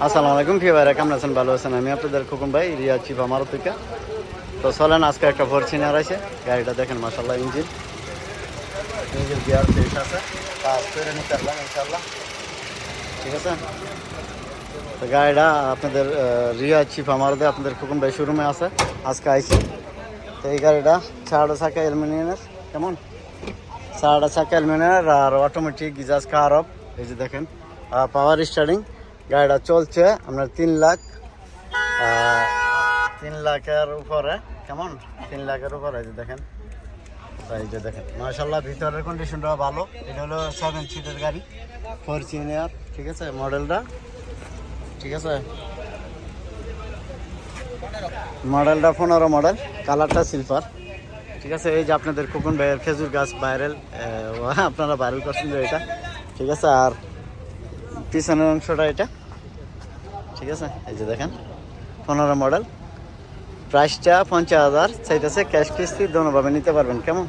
আসসালামু আলাইকুম প্রিয় ভাইরা, কেমন আছেন? ভালো আছেন? আমি আপনাদের খোকন ভাই, রিয়া চিফ আমার থেকে। তো চলেন, আজকে একটা ফরচুনার আছে। গাড়িটা দেখেন, মাশাআল্লাহ, ইঞ্জিন গিয়ার ফ্রেশ আছে, কাজ করে নিতে পারলাম ইনশাআল্লাহ। ঠিক আছে, তো গাড়িটা আপনাদের রিয়া চিফ আমারদে আপনাদের খোকন ভাই শোরুমে আছে, আজকে আইছি। তো এই গাড়িটা 4টা চাকা অ্যালুমিনিয়ামের, কেমন 4টা চাকা অ্যালুমিনিয়ামের আর অটোমেটিক গিজাজ কার অফ। এই যে দেখেন, পাওয়ার স্টার্টিং। গাড়িটা চলছে আপনার 3 লাখের উপরে, কেমন 3 লাখের উপরে। এই যে দেখেন, এই যে দেখেন, মাশাআল্লাহ, ভিতরের কন্ডিশনটা ভালো। এটা হলো 7 সিটের গাড়ি, ফরচুনার। ঠিক আছে, মডেলটা ঠিক আছে, মডেলটা 15 মডেল, কালারটা সিলভার। ঠিক আছে, এই যে আপনাদের খোকন ভাইয়ের খেজুর গাছ ভাইরাল, আপনারা ভাইরাল করছেন যে এটা। ঠিক আছে, আর পিছনের অংশটা এটা। ঠিক আছে, এই যে দেখেন, 15 মডেল, প্রাইসটা 50,000 চাইতেছে। ক্যাশ কিস্তি দোনোভাবে নিতে পারবেন, কেমন।